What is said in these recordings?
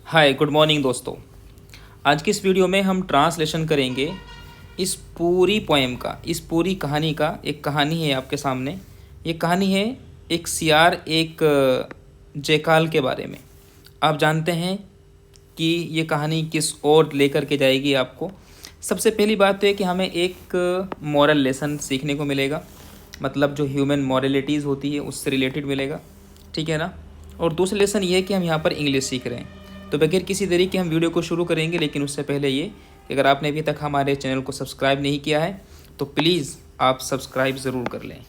Hi good morning दोस्तों। आज की इस वीडियो में हम ट्रांसलेशन करेंगे इस पूरी पोएम का, इस पूरी कहानी का। एक कहानी है आपके सामने। ये कहानी है एक सियार एक जयकाल के बारे में। आप जानते हैं कि ये कहानी किस ओर लेकर के जाएगी आपको। सबसे पहली बात तो है कि हमें एक मॉरल लेसन सीखने को मिलेगा, मतलब जो ह्यूमन मॉरलिटीज़ होती है उससे रिलेटेड मिलेगा, ठीक है ना। और दूसरा लेसन ये है कि हम यहाँ पर इंग्लिश सीख रहे हैं। तो बगैर किसी देरी के हम वीडियो को शुरू करेंगे, लेकिन उससे पहले ये कि अगर आपने अभी तक हमारे चैनल को सब्सक्राइब नहीं किया है तो प्लीज़ आप सब्सक्राइब ज़रूर कर लें,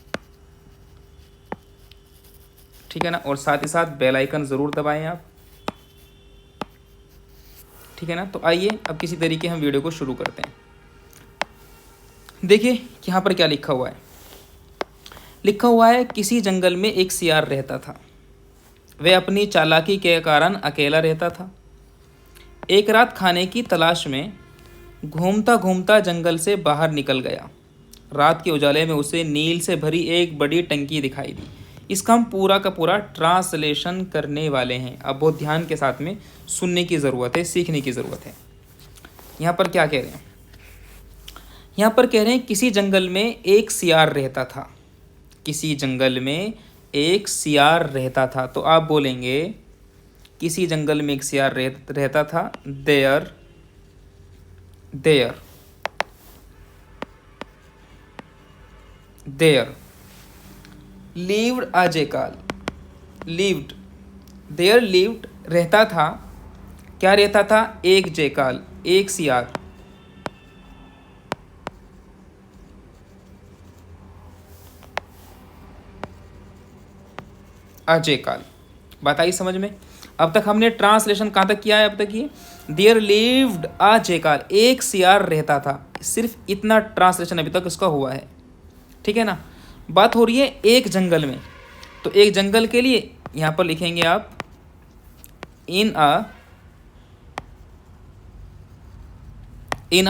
ठीक है ना। और साथ ही साथ बेल आइकन ज़रूर दबाएं आप, ठीक है ना। तो आइए अब किसी तरीके हम वीडियो को शुरू करते हैं। देखिए यहाँ पर क्या लिखा हुआ है। लिखा हुआ है, किसी जंगल में एक सियार रहता था। वह अपनी चालाकी के कारण अकेला रहता था। एक रात खाने की तलाश में घूमता घूमता जंगल से बाहर निकल गया। रात के उजाले में उसे नील से भरी एक बड़ी टंकी दिखाई दी। इसका हम पूरा का पूरा ट्रांसलेशन करने वाले हैं। अब बहुत ध्यान के साथ में सुनने की ज़रूरत है, सीखने की ज़रूरत है। यहाँ पर क्या कह रहे हैं? यहाँ पर कह रहे हैं किसी जंगल में एक सियार रहता था। किसी जंगल में एक सियार रहता था। तो आप बोलेंगे किसी जंगल में एक सियार रहता था। There there there lived a jackal. Lived, there lived रहता था। क्या रहता था? एक जेकाल, एक सियार। अजेकाल। बात आई समझ में? अब तक हमने ट्रांसलेशन कहाँ तक किया है? अब तक ये देयर लिव्ड अ जेकाल, एक सियार रहता था। सिर्फ इतना ट्रांसलेशन अभी तक इसका हुआ है, ठीक है ना। बात हो रही है एक जंगल में। तो एक जंगल के लिए यहाँ पर लिखेंगे आप इन अ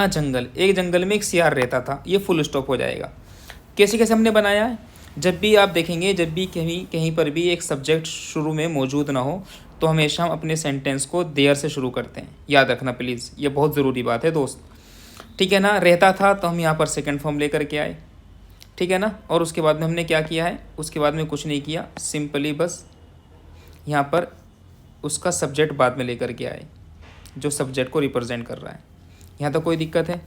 जंगल। एक जंगल में एक सियार रहता था, ये फुल स्टॉप हो जाएगा। कैसे कैसे हमने बनाया है? जब भी आप देखेंगे, जब भी कहीं कहीं पर भी एक सब्जेक्ट शुरू में मौजूद ना हो तो हमेशा हम अपने सेंटेंस को देयर से शुरू करते हैं। याद रखना प्लीज़, ये बहुत ज़रूरी बात है दोस्त, ठीक है ना। रहता था तो हम यहाँ पर सेकंड फॉर्म लेकर के आए, ठीक है ना। और उसके बाद में हमने क्या किया है? उसके बाद में कुछ नहीं किया, सिंपली बस यहाँ पर उसका सब्जेक्ट बाद में लेकर के आए जो सब्जेक्ट को रिप्रेजेंट कर रहा है। यहाँ तो कोई दिक्कत है?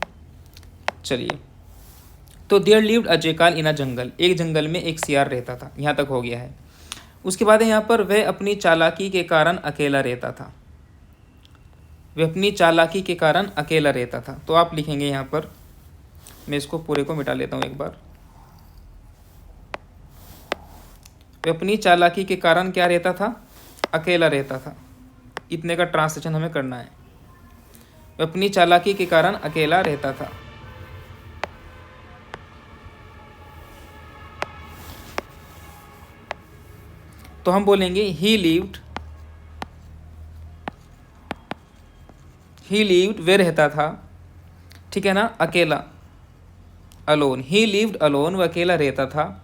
चलिए, तो देयर लिव्ड अ जेकाल इन अ जंगल। एक जंगल में एक सियार रहता था, यहाँ तक हो गया है। उसके बाद यहाँ पर वह अपनी चालाकी के कारण अकेला रहता था। वह अपनी चालाकी के कारण अकेला रहता था। तो आप लिखेंगे यहाँ पर, मैं इसको पूरे को मिटा लेता हूँ एक बार। वह अपनी चालाकी के कारण क्या रहता था? अकेला रहता था। इतने का ट्रांसलेशन हमें करना है। वह अपनी चालाकी के कारण अकेला रहता था। तो हम बोलेंगे ही लिव्ड, वे रहता था, ठीक है ना, अकेला, अलोन। ही लिव्ड अलोन, वह अकेला रहता था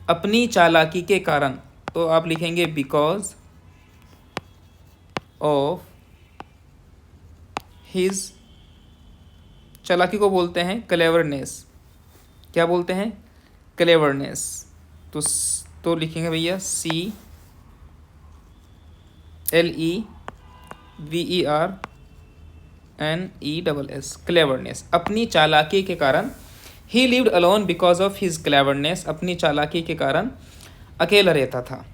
अपनी चालाकी के कारण। तो आप लिखेंगे बिकॉज ऑफ हिज, चालाकी को बोलते हैं क्लेवरनेस। क्या बोलते हैं? क्लेवरनेस। तो लिखेंगे भैया CLEVERNESS, क्लेवरनेस। अपनी चालाकी के कारण, ही lived alone because of his cleverness, अपनी चालाकी के कारण अकेला रहता था।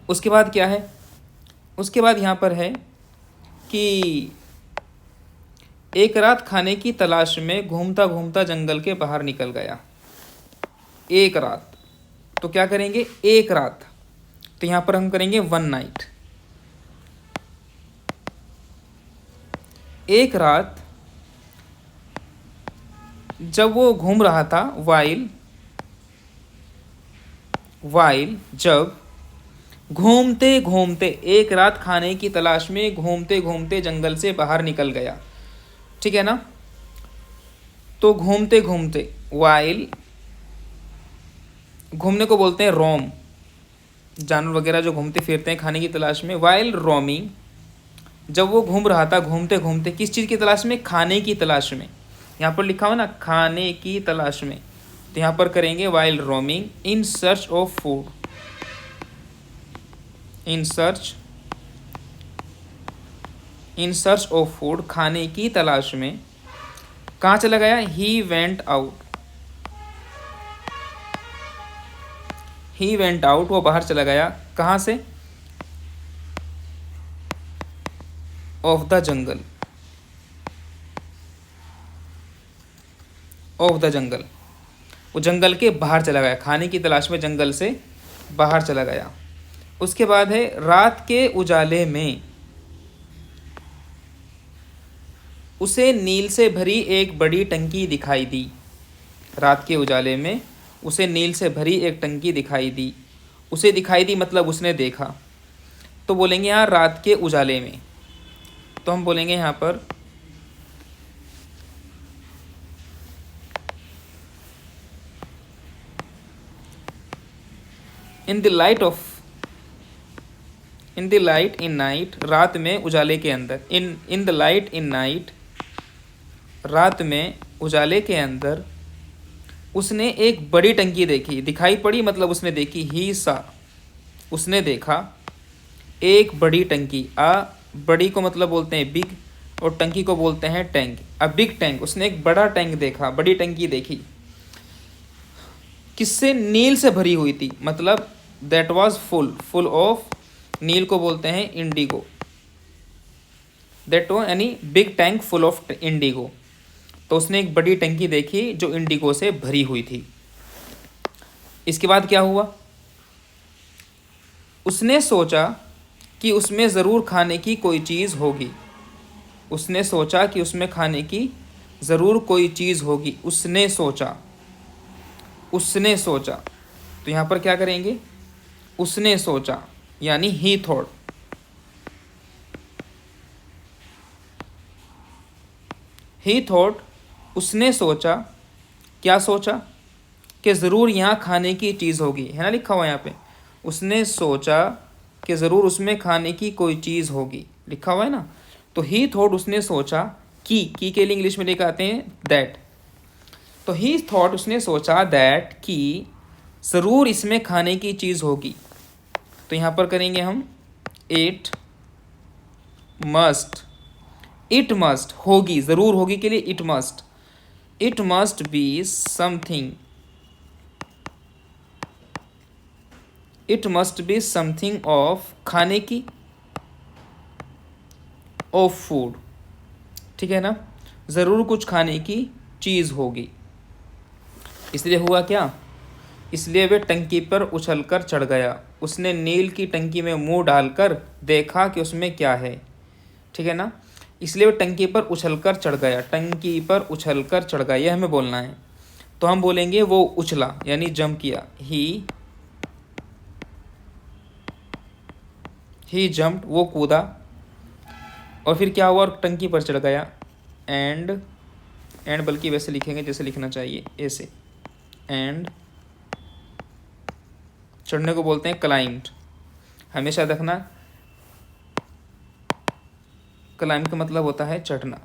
उसके बाद क्या है? उसके बाद यहाँ पर है कि एक रात खाने की तलाश में घूमता घूमता जंगल के बाहर निकल गया। एक रात, तो क्या करेंगे? एक रात। तो यहाँ पर हम करेंगे वन नाइट। एक रात जब वो घूम रहा था, वाइल जब घूमते घूमते, एक रात खाने की तलाश में घूमते घूमते जंगल से बाहर निकल गया, ठीक है ना। तो घूमते घूमते, वाइल, घूमने को बोलते हैं रोम। जानवर वगैरह जो घूमते फिरते हैं खाने की तलाश में, वाइल रोमिंग, जब वो घूम रहा था, घूमते घूमते किस चीज़ की तलाश में? खाने की तलाश में। यहाँ पर लिखा हुआ ना, खाने की तलाश में। तो यहाँ पर करेंगे while roaming in search of food, in search of food, खाने की तलाश में। कहाँ चला गया? He went out, he went out, वो बाहर चला गया। कहाँ से? Of the jungle, of the jungle, वो जंगल के बाहर चला गया, खाने की तलाश में जंगल से बाहर चला गया। उसके बाद है रात के उजाले में उसे नील से भरी एक बड़ी टंकी दिखाई दी। रात के उजाले में उसे नील से भरी एक टंकी दिखाई दी। उसे दिखाई दी मतलब उसने देखा। तो बोलेंगे यहाँ रात के उजाले में, तो हम बोलेंगे यहाँ पर in the light of, in the light in night, रात में उजाले के अंदर, in the light in night, रात में उजाले के अंदर उसने एक बड़ी टंकी देखी। दिखाई पड़ी मतलब उसने देखी। ही सा, उसने देखा एक बड़ी टंकी। बड़ी को मतलब बोलते हैं बिग, और टंकी को बोलते हैं टैंक। बिग टैंक, उसने एक बड़ा टैंक देखा, बड़ी टंकी देखी। किससे? नील से भरी हुई थी, मतलब that was full, full of, नील को बोलते हैं इंडिगो। दैट वाज यानी big tank full of indigo. तो उसने एक बड़ी टंकी देखी जो इंडिगो से भरी हुई थी। इसके बाद क्या हुआ? उसने सोचा कि उसमें ज़रूर खाने की कोई चीज़ होगी। उसने सोचा कि उसमें खाने की ज़रूर कोई चीज़ होगी। उसने सोचा, उसने सोचा। तो यहाँ पर क्या करेंगे? उसने सोचा यानी ही थॉट। ही थॉट, उसने सोचा। क्या सोचा? कि ज़रूर यहाँ खाने की चीज़ होगी, है ना, लिखा हुआ यहाँ पे। उसने सोचा कि ज़रूर उसमें खाने की कोई चीज़ होगी, लिखा हुआ है ना। तो ही थॉट, उसने सोचा की के लिए इंग्लिश में लेकर आते हैं दैट। तो ही थॉट, उसने सोचा दैट कि ज़रूर इसमें खाने की चीज़ होगी। तो यहाँ पर करेंगे हम इट मस्ट, इट मस्ट, होगी, ज़रूर होगी के लिए it must, it must be something, it must be something of, खाने की, ऑफ फूड, ठीक है ना, ज़रूर कुछ खाने की चीज़ होगी। इसलिए हुआ क्या? इसलिए वह टंकी पर उछलकर चढ़ गया। उसने नील की टंकी में मुंह डालकर देखा कि उसमें क्या है, ठीक है ना। इसलिए वह टंकी पर उछलकर चढ़ गया, टंकी पर उछलकर चढ़ गया, यह हमें बोलना है। तो हम बोलेंगे वो उछला यानी जंप किया। ही जंप्ड, वो कूदा। और फिर क्या हुआ? और टंकी पर चढ़ गया। एंड बल्कि वैसे लिखेंगे जैसे लिखना चाहिए, ऐसे। एंड चढ़ने को बोलते हैं क्लाइम्ड। हमेशा देखना, क्लाइम्ब का मतलब होता है चढ़ना,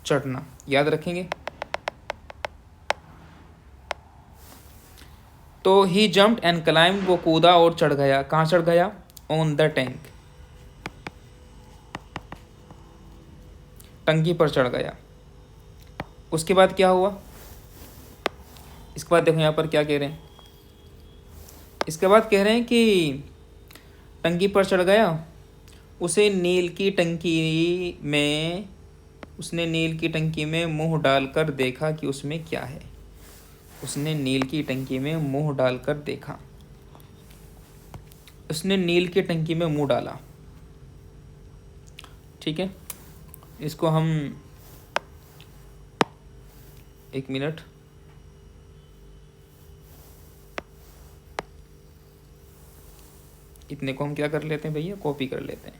चढ़ना, याद रखेंगे। तो ही जम्प्ड एंड क्लाइम्ब, वो कूदा और चढ़ गया। कहाँ चढ़ गया? ऑन द टैंक, टंकी पर चढ़ गया। उसके बाद क्या हुआ? इसके बाद देखो यहाँ पर क्या कह रहे हैं। इसके बाद कह रहे हैं कि टंकी पर चढ़ गया, उसे नील की टंकी में, उसने नील की टंकी में मुंह डालकर देखा कि उसमें क्या है। उसने नील की टंकी में मुंह डालकर देखा, उसने नील की टंकी में मुंह डाला, ठीक है। इसको हम, एक मिनट, इतने को हम क्या कर लेते हैं भैया, कॉपी कर लेते हैं।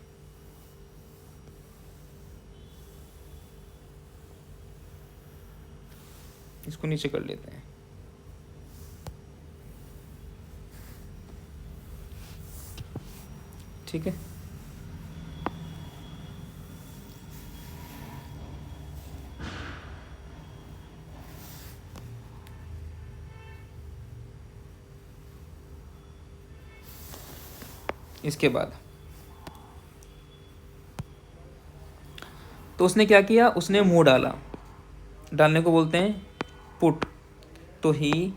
इसको नीचे कर लेते हैं। ठीक है। इसके बाद तो उसने क्या किया, उसने मुंह डाला, डालने को बोलते हैं पुट। तो ही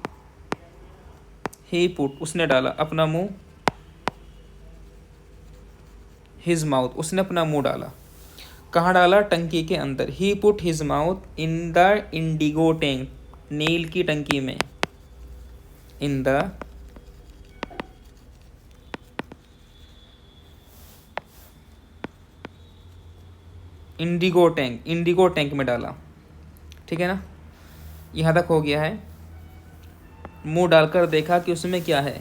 पुट, उसने डाला अपना मुंह, हिज माउथ, उसने अपना मुंह डाला। कहाँ डाला, टंकी के अंदर। He put his mouth in the indigo tank, नील की टंकी में। In the indigo tank, indigo tank में डाला, ठीक है ना। यहाँ तक हो गया है। मुंह डालकर देखा कि उसमें क्या है,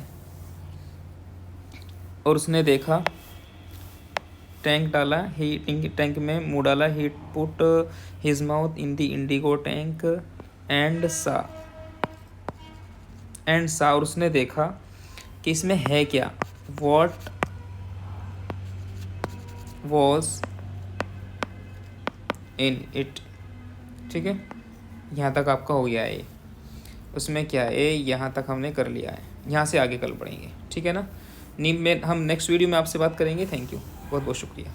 और उसने देखा, टैंक डाला, ही टैंक में मुंह डाला। He put his mouth in the indigo tank and saw, और उसने देखा कि इसमें है क्या। वॉट वॉज इन इट, ठीक है। यहाँ तक आपका हो गया है। उसमें क्या है, यहाँ तक हमने कर लिया है। यहाँ से आगे कल पढ़ेंगे, ठीक है ना। नीम में हम नेक्स्ट वीडियो में आपसे बात करेंगे। थैंक यू, बहुत बहुत शुक्रिया।